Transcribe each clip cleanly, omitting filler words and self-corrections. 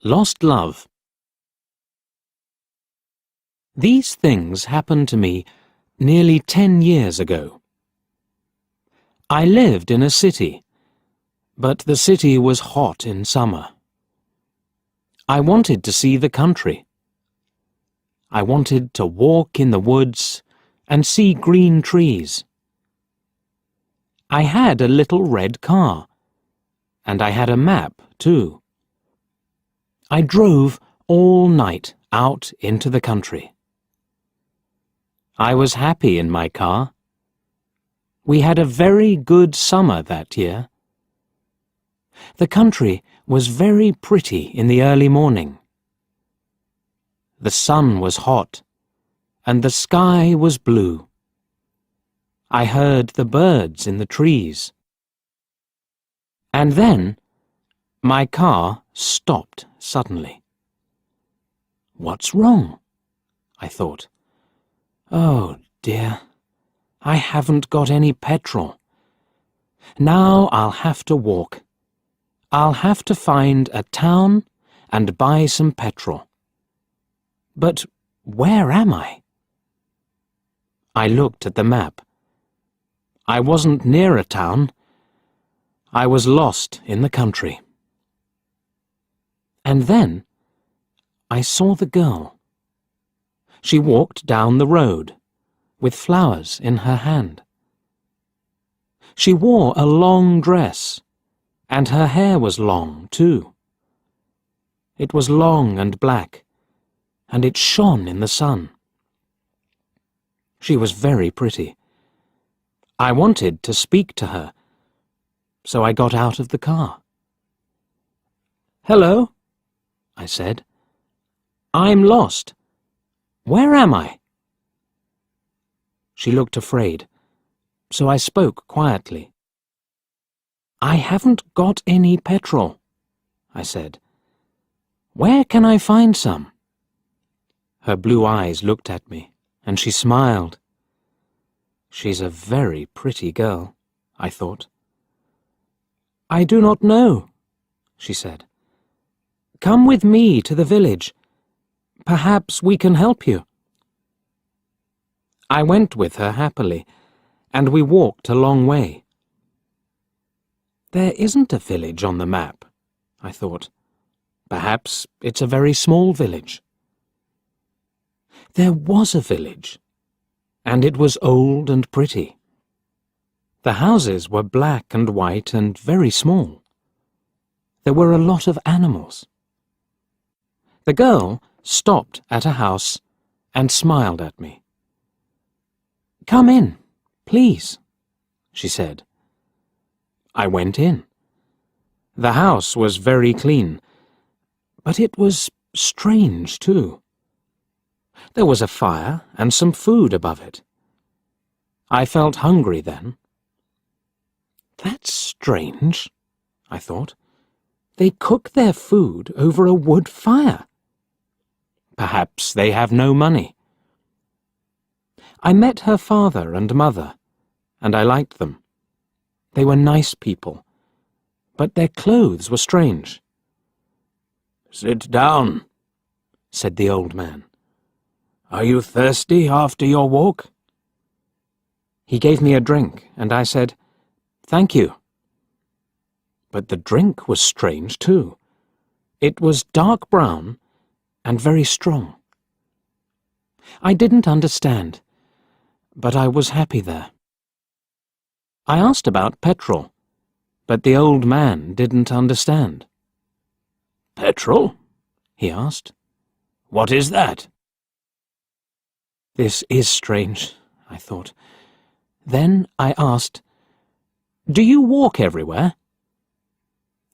Lost Love. These things happened to me nearly 10 years ago. I lived in a city, but the city was hot in summer. I wanted to see the country. I wanted to walk in the woods and see green trees. I had a little red car, and I had a map too. I drove all night out into the country. I was happy in my car. We had a very good summer that year. The country was very pretty in the early morning. The sun was hot, and the sky was blue. I heard the birds in the trees. And then my car stopped suddenly. What's wrong? I thought. Oh dear, I haven't got any petrol. Now I'll have to walk. I'll have to find a town and buy some petrol. But where am I? I looked at the map. I wasn't near a town. I was lost in the country. And then I saw the girl. She walked down the road, with flowers in her hand. She wore a long dress, and her hair was long, too. It was long and black, and it shone in the sun. She was very pretty. I wanted to speak to her, so I got out of the car. "Hello," I said. "I'm lost. Where am I?" She looked afraid, so I spoke quietly. "I haven't got any petrol," I said. "Where can I find some?" Her blue eyes looked at me, and she smiled. She's a very pretty girl, I thought. "I do not know," she said. "Come with me to the village. Perhaps we can help you." I went with her happily, and we walked a long way. There isn't a village on the map, I thought. Perhaps it's a very small village. There was a village, and it was old and pretty. The houses were black and white and very small. There were a lot of animals. The girl stopped at a house and smiled at me. "Come in, please," she said. I went in. The house was very clean, but it was strange too. There was a fire and some food above it. I felt hungry then. That's strange, I thought. They cook their food over a wood fire. Perhaps they have no money. I met her father and mother, and I liked them. They were nice people, but their clothes were strange. "Sit down," said the old man. "Are you thirsty after your walk?" He gave me a drink, and I said, "Thank you." But the drink was strange too. It was dark brown and very strong. I didn't understand, but I was happy there. I asked about petrol, but the old man didn't understand. "Petrol?" he asked. "What is that?" This is strange, I thought. Then I asked, "Do you walk everywhere?"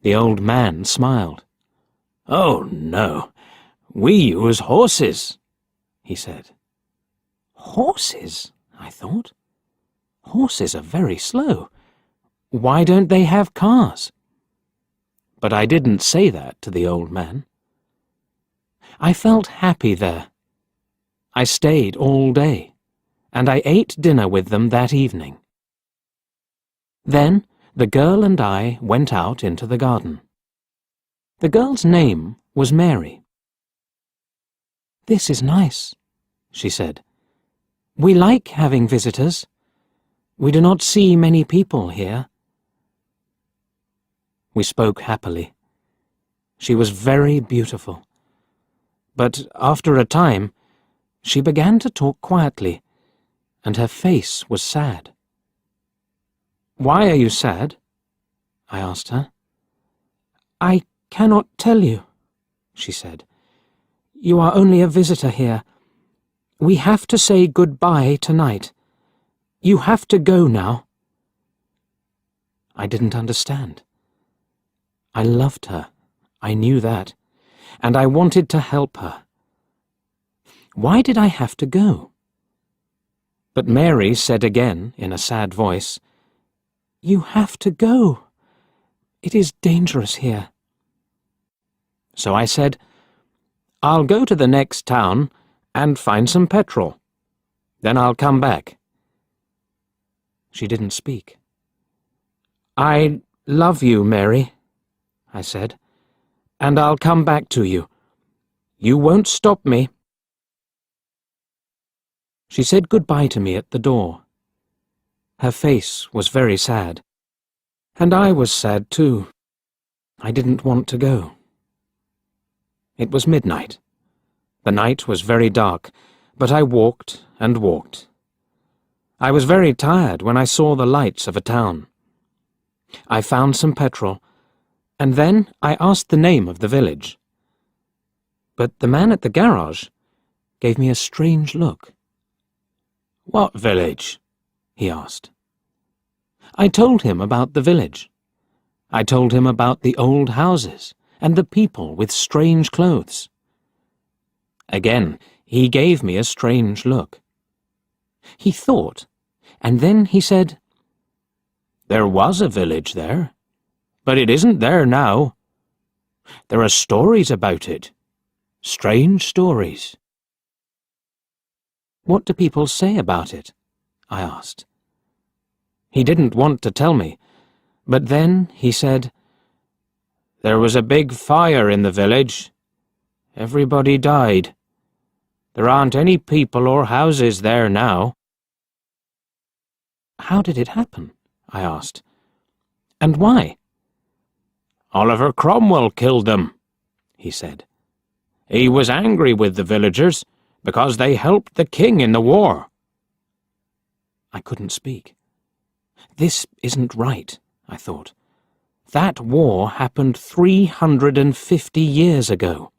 The old man smiled. "Oh, no. We use horses," he said. Horses, I thought. Horses are very slow. Why don't they have cars? But I didn't say that to the old man. I felt happy there. I stayed all day, and I ate dinner with them that evening. Then the girl and I went out into the garden. The girl's name was Mary. "This is nice," she said. "We like having visitors. We do not see many people here." We spoke happily. She was very beautiful. But after a time, she began to talk quietly, and her face was sad. "Why are you sad?" I asked her. "I cannot tell you," she said. "You are only a visitor here. We have to say goodbye tonight. You have to go now." I didn't understand. I loved her, I knew that, and I wanted to help her. Why did I have to go? But Mary said again, in a sad voice, "You have to go. It is dangerous here." So I said, "I'll go to the next town and find some petrol. Then I'll come back." She didn't speak. "I love you, Mary," I said, "and I'll come back to you. You won't stop me." She said goodbye to me at the door. Her face was very sad, and I was sad too. I didn't want to go. It was midnight. The night was very dark, but I walked and walked. I was very tired when I saw the lights of a town. I found some petrol, and then I asked the name of the village. But the man at the garage gave me a strange look. "What village?" he asked. I told him about the village. I told him about the old houses and the people with strange clothes. Again, he gave me a strange look. He thought, and then he said, "There was a village there, but it isn't there now. There are stories about it, strange stories." "What do people say about it?" I asked. He didn't want to tell me, but then he said, "There was a big fire in the village. Everybody died. There aren't any people or houses there now." "How did it happen?" I asked. "And why?" "Oliver Cromwell killed them," he said. "He was angry with the villagers because they helped the king in the war." I couldn't speak. This isn't right, I thought. That war happened 350 years ago.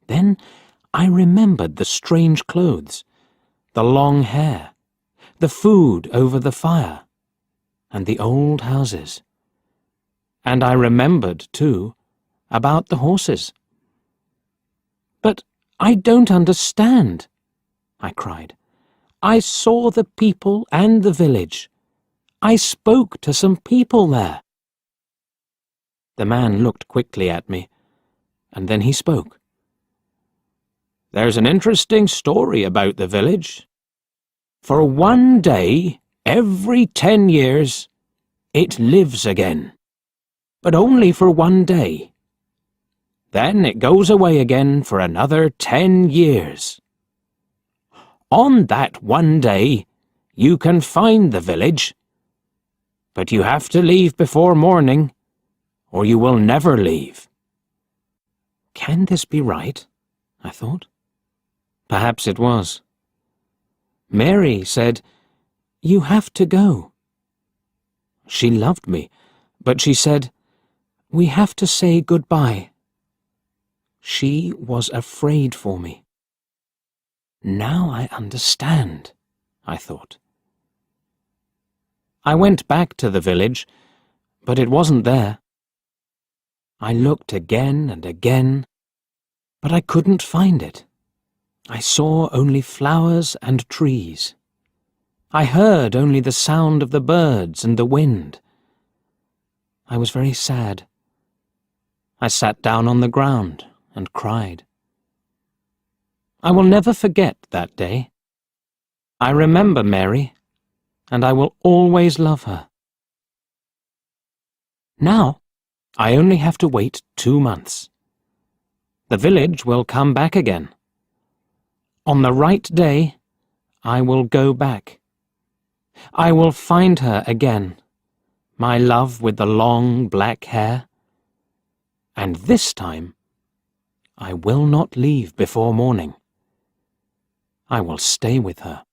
Then I remembered the strange clothes, the long hair, the food over the fire, and the old houses. And I remembered, too, about the horses. "But I don't understand," I cried. "I saw the people and the village. I spoke to some people there." The man looked quickly at me, and then he spoke. "There's an interesting story about the village. For one day, every 10 years, it lives again. But only for one day. Then it goes away again for another 10 years. On that one day, you can find the village, but you have to leave before morning, or you will never leave." Can this be right? I thought. Perhaps it was. Mary said, "You have to go." She loved me, but she said, "We have to say goodbye." She was afraid for me. Now I understand, I thought. I went back to the village, but it wasn't there. I looked again and again, but I couldn't find it. I saw only flowers and trees. I heard only the sound of the birds and the wind. I was very sad. I sat down on the ground and cried. I will never forget that day. I remember Mary, and I will always love her. Now, I only have to wait 2 months. The village will come back again. On the right day, I will go back. I will find her again, my love with the long black hair. And this time, I will not leave before morning. I will stay with her.